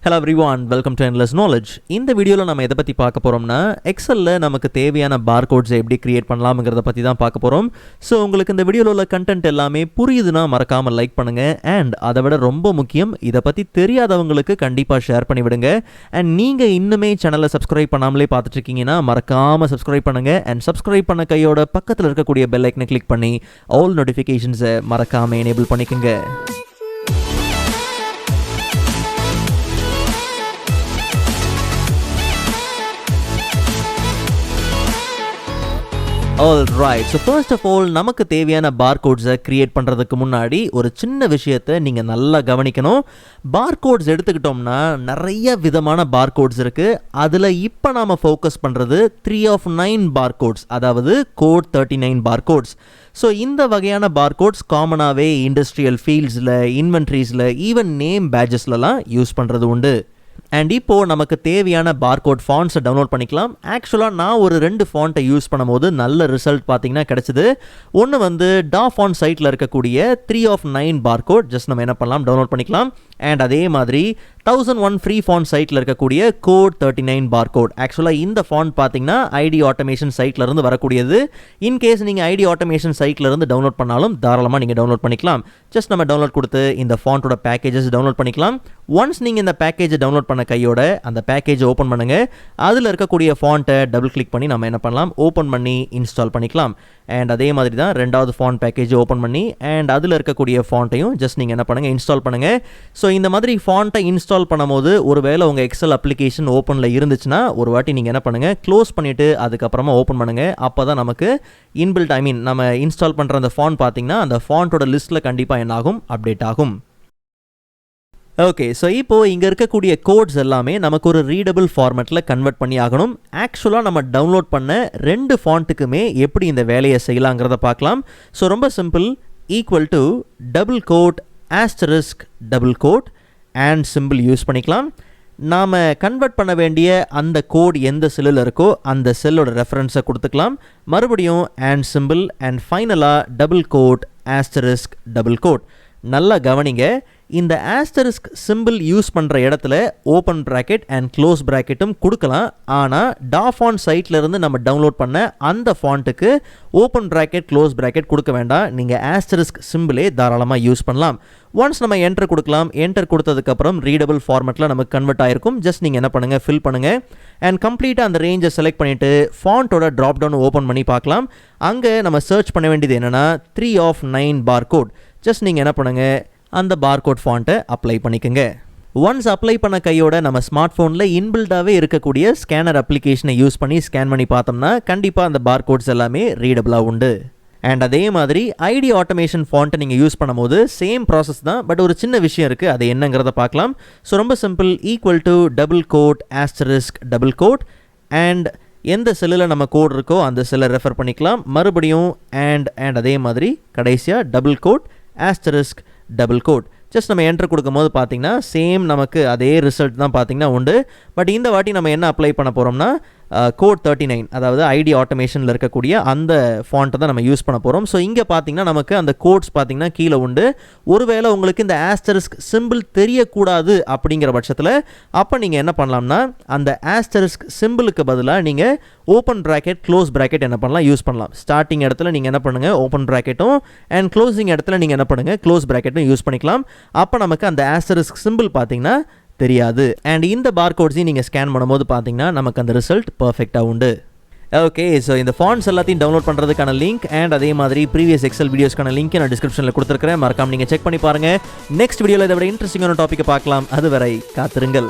Hello everyone, welcome to Endless Knowledge. இந்த வீடியோல நம்ம எதை பத்தி பார்க்க போறோம்னா எக்ஸல்ல நமக்கு தேவையான barcodes எப்படி கிரியேட் பண்ணலாம்ங்கறத பத்தி தான் பார்க்க போறோம். சோ உங்களுக்கு இந்த வீடியோல உள்ள கண்டென்ட் எல்லாமே புரியுதுனா மறக்காம லைக் பண்ணுங்க and அதை விட ரொம்ப முக்கியம் இத பத்தி தெரியாதவங்களுக்கு கண்டிப்பா ஷேர் பண்ணி விடுங்க. and நீங்க இன்னுமே சேனலை சப்ஸ்கிரைப் பண்ணாமலே பார்த்துட்டு இருக்கீங்கனா மறக்காம சப்ஸ்கிரைப் பண்ணுங்க and சப்ஸ்கிரைப் பண்ண கையோட பக்கத்துல இருக்கக்கூடிய பெல் ஐகானை கிளிக் பண்ணி all notifications மறக்காம enable பண்ணிக்கங்க. Alright, so first of all நமக்கு தேவையான barcodes கிரியேட் பண்றதுக்கு முன்னாடி ஒரு சின்ன விஷயத்தை நீங்க நல்லா கவனிக்கணும். barcodes எடுத்துக்கிட்டோம்னா நிறைய விதமான barcodes இருக்கு. அதுல இப்ப நாம ஃபோக்கஸ் பண்றது 3 of 9 barcodes, அதாவது code 39 barcodes. ஸோ இந்த வகையான barcodes காமனாகவே இண்டஸ்ட்ரியல் ஃபீல்ட்ஸில், இன்வென்ட்ரிஸில், ஈவன் நேம் பேஜஸ்லலாம் யூஸ் பண்ணுறது உண்டு. அண்ட் இப்போது நமக்கு தேவையான barcode ஃபாண்ட்ஸை டவுன்லோட் பண்ணிக்கலாம். ஆக்சுவலாக நான் ஒரு 2 ஃபாண்ட்டை யூஸ் பண்ணும்போது நல்ல ரிசல்ட் பார்த்தீங்கன்னா கிடச்சிது. ஒன்று வந்து டாஃபாண்ட் சைட்டில் இருக்கக்கூடிய 3 of 9 barcode, ஜஸ்ட் நம்ம என்ன பண்ணலாம் டவுன்லோட் பண்ணிக்கலாம். அண்ட் அதே மாதிரி 1001 ஃப்ரீ ஃபாண்ட் சைட்டில் இருக்கக்கூடிய code 39 barcode. ஆக்சுவலாக இந்த ஃபாண்ட் பார்த்தீங்கன்னா ஐடி ஆட்டோமேஷன் சைட்லேருந்து வரக்கூடியது. இன்கேஸ் நீங்கள் ஐடி ஆட்டோமேஷன் சைட்லேருந்து டவுன்லோட் பண்ணாலும் தாராளமாக நீங்கள் டவுன்லோட் பண்ணிக்கலாம். ஜஸ்ட் நம்ம டவுன்லோட் கொடுத்து இந்த ஃபாண்ட்டோட பேக்கேஜஸ் டவுன்லோட் பண்ணிக்கலாம். ஒன்ஸ் நீங்கள் இந்த பேக்கேஜை டவுன்லோட் பண்ண கையோட அந்த பேக்கேஜை ஓப்பன் பண்ணுங்கள். அதில் இருக்கக்கூடிய ஃபாண்ட்டை டபுள் கிளிக் பண்ணி நம்ம என்ன பண்ணலாம், ஓப்பன் பண்ணி இன்ஸ்டால் பண்ணிக்கலாம். அண்ட் அதே மாதிரி தான் ரெண்டாவது ஃபாண்ட் பேக்கேஜ் ஓப்பன் பண்ணி அண்ட் அதில் இருக்கக்கூடிய ஃபாண்ட்டையும் ஜஸ்ட் நீங்கள் என்ன பண்ணுங்கள், இன்ஸ்டால் பண்ணுங்கள். ஸோ இந்த மாதிரி ஃபாண்ட்டை இன்ஸ்டால் பண்ணும்போது ஒருவேளை உங்கள் எக்ஸல் அப்ளிகேஷன் ஓப்பனில் இருந்துச்சுன்னா ஒரு வாட்டி நீங்கள் என்ன பண்ணுங்கள், க்ளோஸ் பண்ணிவிட்டு அதுக்கப்புறமா ஓப்பன் பண்ணுங்கள். அப்போ தான் நமக்கு இன்பில்ட் நம்ம இன்ஸ்டால் பண்ணுற அந்த ஃபாண்ட் பார்த்தீங்கன்னா அந்த ஃபாண்ட்டோட லிஸ்ட்டில் கண்டிப்பாக என்ன ஆகும், அப்டேட் ஆகும். ஓகே, ஸோ இப்போது இங்கே இருக்கக்கூடிய கோட்ஸ் எல்லாமே நமக்கு ஒரு ரீடபிள் ஃபார்மேட்டில் கன்வெர்ட் பண்ணி ஆகணும். ஆக்சுவலாக நம்ம டவுன்லோட் பண்ண 2 ஃபாண்ட்டுக்குமே எப்படி இந்த வேலையை செய்யலாங்கிறத பார்க்கலாம். ஸோ ரொம்ப simple, equal to double quote asterisk double quote and simple use பண்ணிக்கலாம். நாம் கன்வெர்ட் பண்ண வேண்டிய அந்த கோட் எந்த செல்லில் இருக்கோ அந்த செல்லோட ரெஃபரன்ஸை கொடுத்துக்கலாம். மறுபடியும் அண்ட் சிம்பிள் அண்ட் ஃபைனலாக double quote asterisk double code. நல்லா கவனிங்க, இந்த ஆஸ்டரிஸ்க் சிம்பிள் யூஸ் பண்ணுற இடத்துல ஓப்பன் ப்ராக்கெட் அண்ட் க்ளோஸ் ப்ராக்கெட்டும் கொடுக்கலாம். ஆனால் டாஃபாண்ட் சைட்லேருந்து நம்ம டவுன்லோட் பண்ண அந்த ஃபாண்ட்டுக்கு ஓப்பன் ப்ராக்கெட் க்ளோஸ் ப்ராக்கெட் கொடுக்க வேண்டாம். நீங்கள் ஆஸ்டரிஸ்க் சிம்பிளே தாராளமாக யூஸ் பண்ணலாம். ஒன்ஸ் நம்ம என்டர் கொடுக்கலாம். என்டர் கொடுத்ததுக்கப்புறம் ரீடபிள் ஃபார்மேட்டில் நமக்கு கன்வெர்ட் ஆகிருக்கும். ஜஸ்ட் நீங்கள் என்ன பண்ணுங்கள், ஃபில் பண்ணுங்கள் அண்ட் கம்ப்ளீட்டாக அந்த ரேஞ்சை செலக்ட் பண்ணிவிட்டு ஃபாண்ட்டோட ட்ராப் டவுன் ஓப்பன் பண்ணி பார்க்கலாம். அங்கே நம்ம சர்ச் பண்ண வேண்டியது என்னென்னா 3 of 9 barcode. ஜஸ்ட் நீங்கள் என்ன பண்ணுங்கள், அந்த barcode ஃபாண்ட்டை அப்ளை பண்ணிக்கோங்க. ஒன்ஸ் அப்ளை பண்ண கையோட நம்ம ஸ்மார்ட் ஃபோனில் இன்பில்டாகவே இருக்கக்கூடிய ஸ்கேனர் அப்ளிகேஷனை யூஸ் பண்ணி ஸ்கேன் பண்ணி பார்த்தோம்னா கண்டிப்பாக அந்த barcodes எல்லாமே ரீடபிளாக உண்டு. அண்ட் அதே மாதிரி ஐடி ஆட்டோமேஷன் ஃபாண்ட்டை நீங்கள் யூஸ் பண்ணும்போது சேம் ப்ராசஸ் தான், பட் ஒரு சின்ன விஷயம் இருக்குது, அது என்னங்கிறத பார்க்கலாம். ஸோ ரொம்ப simple, equal to double quote asterisk double quote and எந்த செல்லில் நம்ம கோட் இருக்கோ அந்த செல்லை ரெஃபர் பண்ணிக்கலாம். மறுபடியும் அண்ட் அதே மாதிரி கடைசியாக double quote asterisk double quote. Just நம்ம என்ட்ரு கொடுக்கும்போது பார்த்தீங்கன்னா சேம் நமக்கு அதே ரிசல்ட் தான் பார்த்தீங்கன்னா உண்டு. பட் இந்த வாட்டி நம்ம என்ன அப்ளை பண்ண போகிறோம்னா கோட் 39, அதாவது ஐடி ஆட்டோமேஷனில் இருக்கக்கூடிய அந்த ஃபாண்ட்டை தான் நம்ம யூஸ் பண்ண போகிறோம். ஸோ இங்கே பார்த்தீங்கன்னா நமக்கு அந்த கோட்ஸ் பார்த்தீங்கன்னா கீழே உண்டு. ஒருவேளை உங்களுக்கு இந்த ஆஸ்டரிஸ்க் சிம்பிள் தெரியக்கூடாது அப்படிங்கிற பட்சத்தில் அப்போ நீங்கள் என்ன பண்ணலாம்னா அந்த ஆஸ்டரிஸ்க் சிம்பிளுக்கு பதிலாக நீங்கள் ஓப்பன் ப்ராக்கெட் க்ளோஸ் ப்ராக்கெட் என்ன பண்ணலாம், யூஸ் பண்ணலாம். ஸ்டார்டிங் இடத்துல நீங்கள் என்ன பண்ணுங்கள், ஓப்பன் ப்ராக்கெட்டும் அண்ட் க்ளோசிங் இடத்துல நீங்கள் என்ன பண்ணுங்கள், க்ளோஸ் ப்ராக்கெட்டும் யூஸ் பண்ணிக்கலாம். அப்போ நமக்கு அந்த ஆஸ்டரிஸ்க் சிம்பிள் பார்த்தீங்கன்னா தெரியாது. அண்ட் இந்த barcodes-ஐயும் நீங்கள் ஸ்கேன் பண்ணும்போது பார்த்தீங்கன்னா நமக்கு அந்த ரிசல்ட் பர்ஃபெக்டாக உண்டு. ஓகே, ஸோ இந்த ஃபாண்ட்ஸ் எல்லாத்தையும் டவுன்லோட் பண்ணுறதுக்கான லிங்க் அண்ட் அதே மாதிரி ப்ரீவியஸ் எக்ஸல் வீடியோஸ்க்கான லிங்க் நான் டிஸ்கிரிப்ஷனில் கொடுத்துருக்கிறேன். மறக்காம நீங்கள் செக் பண்ணி பாருங்கள். நெக்ஸ்ட் வீடியோவில் இதை விட இன்ட்ரெஸ்டிங்கான டாப்பிக்கை பார்க்கலாம். அதுவரை காத்திருங்கள்.